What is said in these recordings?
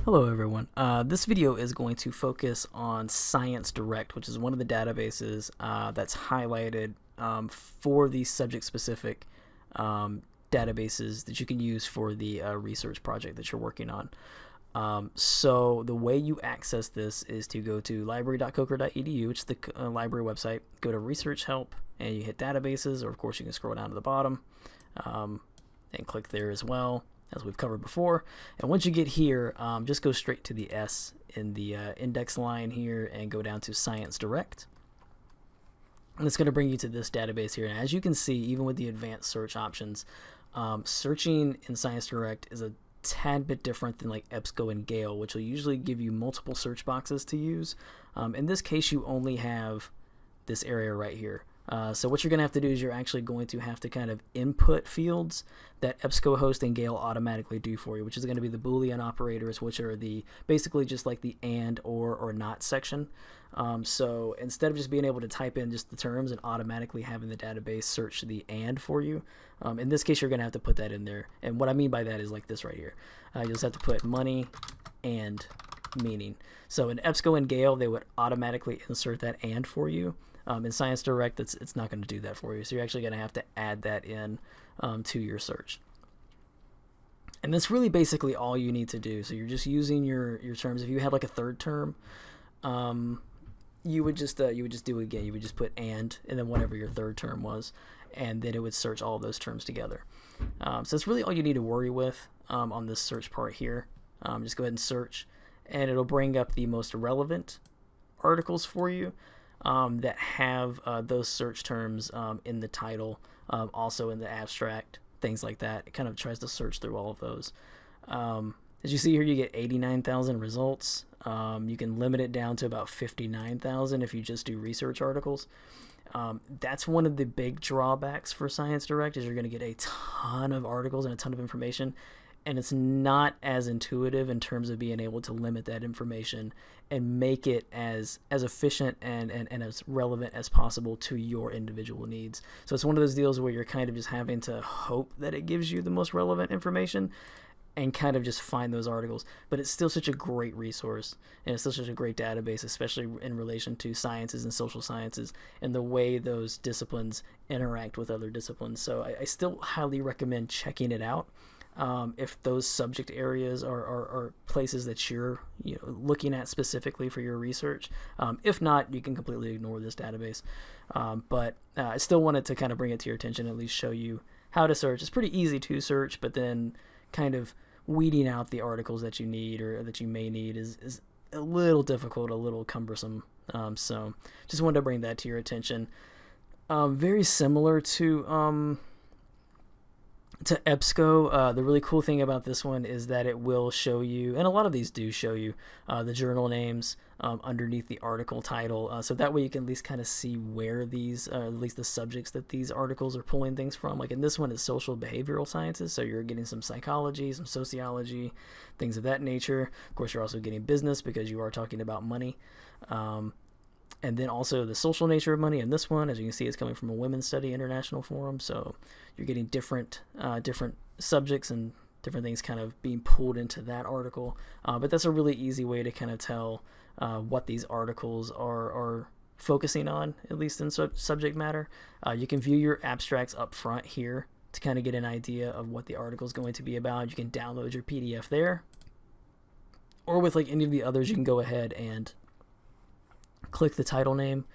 Hello everyone. This video is going to focus on ScienceDirect, which is one of the databases that's highlighted for these subject-specific databases that you can use for the research project that you're working on. So the way you access this is to go to library.coker.edu, which is the library website, go to Research Help, and you hit Databases, or of course you can scroll down to the bottom and click there as well, as we've covered before. And once you get here, just go straight to the S in the index line here and go down to ScienceDirect. And it's going to bring you to this database here. And as you can see, even with the advanced search options, searching in ScienceDirect is a tad bit different than like EBSCO and Gale, which will usually give you multiple search boxes to use. In this case, you only have this area right here. So what you're going to have to do is you're actually going to have to kind of input fields that EBSCO host and Gale automatically do for you, which is going to be the Boolean operators, which are the basically just like the and or not section. So instead of just being able to type in just the terms and automatically having the database search the and for you, in this case you're going to have to put that in there. And what I mean by that is like this right here. You just have to put money and meaning. So in EBSCO and Gale they would automatically insert that and for you. In ScienceDirect, it's not going to do that for you, so you're actually going to have to add that in to your search. And that's really basically all you need to do. So you're just using your terms. If you had like a third term, you would just do it again. You would just put and then whatever your third term was, and then it would search all of those terms together. So that's really all you need to worry with on this search part here. Just go ahead and search, and it'll bring up the most relevant articles for you. That have those search terms in the title, also in the abstract, things like that. It kind of tries to search through all of those. As you see here, you get 89,000 results. You can limit it down to about 59,000 if you just do research articles. That's one of the big drawbacks for ScienceDirect, is you're going to get a ton of articles and a ton of information, and it's not as intuitive in terms of being able to limit that information and make it as efficient and as relevant as possible to your individual needs. So it's one of those deals where you're kind of just having to hope that it gives you the most relevant information and kind of just find those articles. But it's still such a great resource, and it's still such a great database, especially in relation to sciences and social sciences and the way those disciplines interact with other disciplines. So I still highly recommend checking it out. If those subject areas are places that you're looking at specifically for your research. If not, you can completely ignore this database. But I still wanted to kind of bring it to your attention, at least show you how to search. It's pretty easy to search, but then kind of weeding out the articles that you need or that you may need is a little difficult, a little cumbersome. So just wanted to bring that to your attention. Very similar to EBSCO, the really cool thing about this one is that it will show you, and a lot of these do show you, the journal names underneath the article title. So that way you can at least kind of see where these, at least the subjects that these articles are pulling things from. Like in this one, it's social behavioral sciences, so you're getting some psychology, some sociology, things of that nature. Of course, you're also getting business because you are talking about money. And then also the social nature of money in this one, as you can see, is coming from a Women's Study International Forum. So you're getting different subjects and different things kind of being pulled into that article. But that's a really easy way to kind of tell what these articles are focusing on, at least in subject matter. You can view your abstracts up front here to kind of get an idea of what the article is going to be about. You can download your PDF there. Or with like any of the others, you can go ahead and click the title name.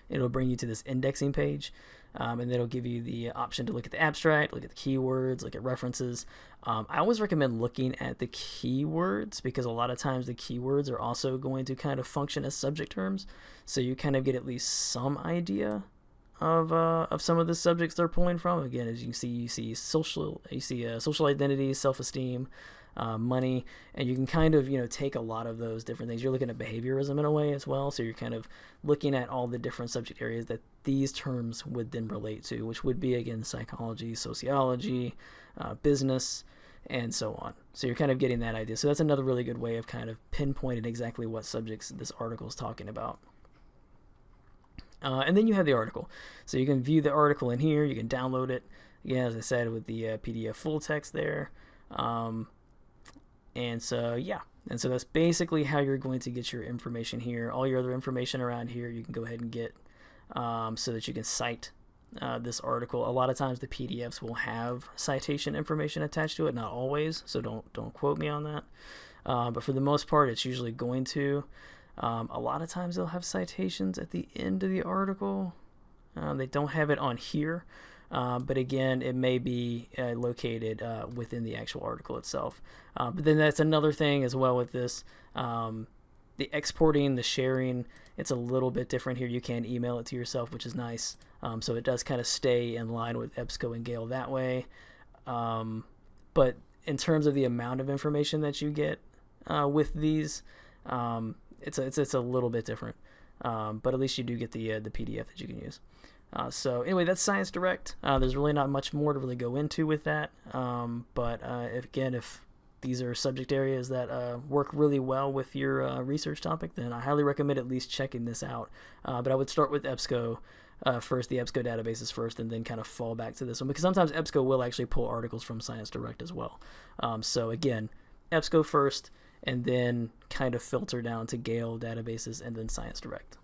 It'll bring you to this indexing page, and it'll give you the option to look at the abstract, look at the keywords, look at references. I always recommend looking at the keywords because a lot of times the keywords are also going to kind of function as subject terms, so you kind of get at least some idea of some of the subjects they're pulling from. Again, as you see social identity, self-esteem, money, and you can kind of take a lot of those different things. You're looking at behaviorism in a way as well, so you're kind of looking at all the different subject areas that these terms would then relate to, which would be again psychology, sociology, business, and so on. So you're kind of getting that idea. So that's another really good way of kind of pinpointing exactly what subjects this article is talking about. And then you have the article, so you can view the article in here. You can download it, again, as I said, with the PDF full text there. And so, yeah, And so that's basically how you're going to get your information here. All your other information around here you can go ahead and get so that you can cite this article. A lot of times the PDFs will have citation information attached to it, not always, so don't quote me on that. But for the most part, it's usually going to. A lot of times they'll have citations at the end of the article. They don't have it on here, but again, it may be located within the actual article itself. But then that's another thing as well with this. The exporting, the sharing, it's a little bit different here. You can email it to yourself, which is nice. So it does kind of stay in line with EBSCO and Gale that way. But in terms of the amount of information that you get with these, it's a little bit different. But at least you do get the PDF that you can use. So anyway, that's ScienceDirect. There's really not much more to really go into with that. But if these are subject areas that work really well with your research topic, then I highly recommend at least checking this out. But I would start with EBSCO first, the EBSCO databases first, and then kind of fall back to this one, because sometimes EBSCO will actually pull articles from ScienceDirect as well. So again, EBSCO first, and then kind of filter down to Gale databases, and then ScienceDirect.